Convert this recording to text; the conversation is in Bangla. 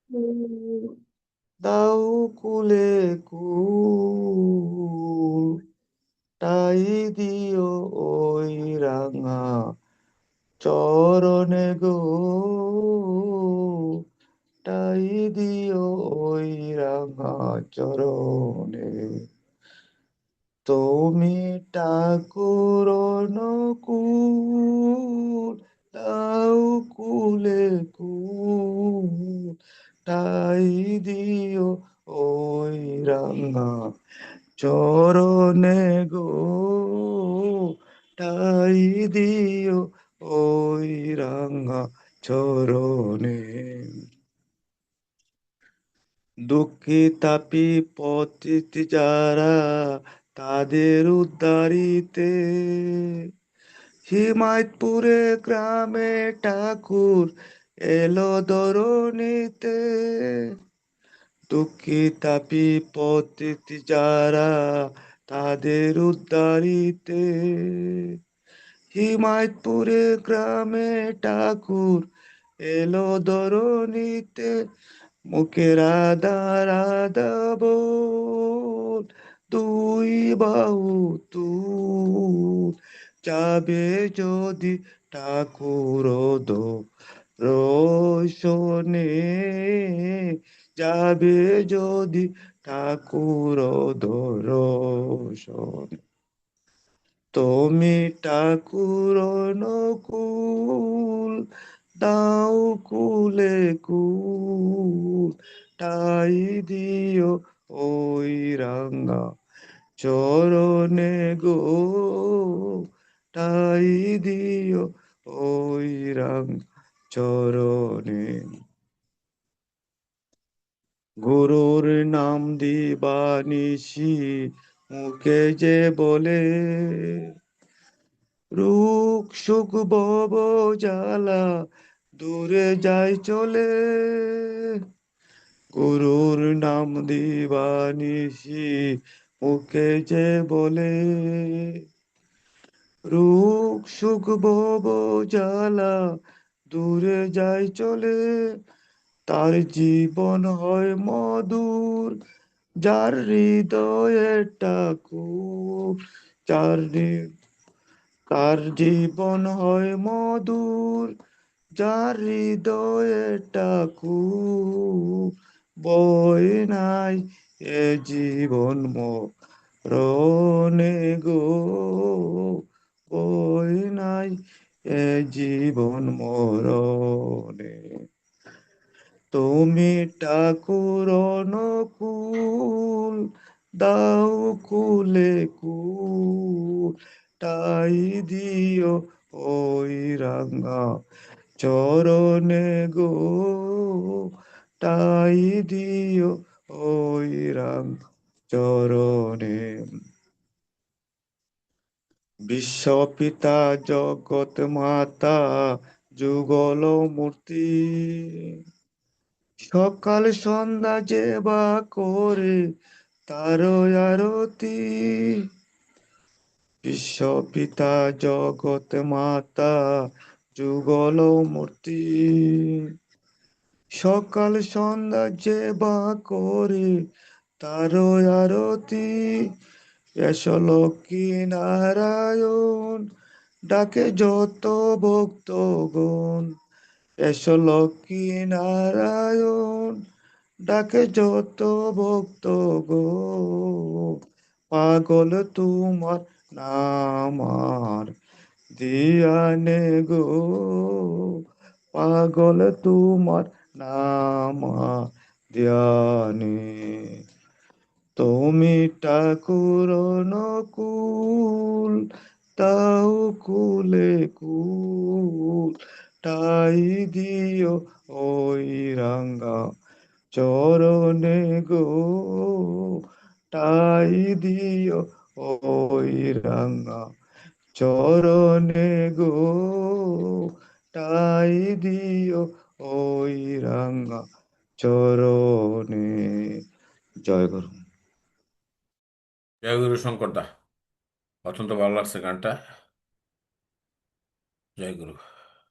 কুল দাও কুলে কুল তাই দিও ওই রাঙা চরণে গো তাই দিও ওই রাঙা চরণে তুমি ঠাকুর অনুকূল দাও কুলে কুল তাই দিও ওই রাঙা চরণে গো তাই দিও ওই রাঙা চরণে দুঃখী তাপি পতিত যারা তাদের উদ্ধারিতে হিমায়তপুরে গ্রামে ঠাকুর এলো ধরণীতে দুঃখী তাপি পতিত যারা তাদের উদ্ধারিতে হিমায়তপুরে গ্রামে ঠাকুর এলো ধরণীতে মুখে রাধা রাধা বল দুই বাহু তুল যাবে যদি ঠাকুর রোশনে যাবে যদি ঠাকুর দর্শনে তুমি ঠাকুর অনুকূল দাও কুলে কুল তাই দিও ওই রাঙা চরণে গো তাই দিও ওই রাঙা চরণে গুরুর নাম দিবানিশি মুখে যে বলে রুখ সুখ ভব জ্বালা দূরে যায় চলে গুরুর নাম দিবানিশি মুখে যে বলে রুখ সুখ ভব জ্বালা দূরে যায় চলে তার জীবন হয় মধুর যার হৃদয়ে ঠাকুর যার তার জীবন হয় মধুর যার হৃদয়ে ঠাকুর বই নাই এ জীবন মরণে গো বই নাই এ জীবন মরণে তুমি ঠাকুর অনুকূল দাও কুলে কুল তাই দিও ওই রাঙা চরণে গো তাই দিও ওই রাঙা চরণে বিশ্বপিতা জগৎ মাতা যুগল মূর্তি সকাল সন্ধ্যা যে বা করে তার আরতি বিশ্বপিতা জগৎ মাতা যুগল মূর্তি সকাল সন্ধ্যা যে বা করে তার আরতি এসো লক্ষ্মী নারায়ণ ডাকে যত ভক্তগণ এসো লক্ষ্মী নারায়ণ ডাকে যত ভক্ত গো পাগল তোমার নামার দিয়ানে গো পাগল তোমার নামা দিয়ানে তুমি ঠাকুর অনুকূল তাও কুলে কুল তাই দিও ওই রাঙা চরণে গো তাই দিও ওই রাঙা চরণে গো তাই দিও ওই রাঙা চরণে জয় গুরু। জয় গুরু শঙ্কর দা, অত্যন্ত ভালো লাগছে গানটা। জয় গুরু।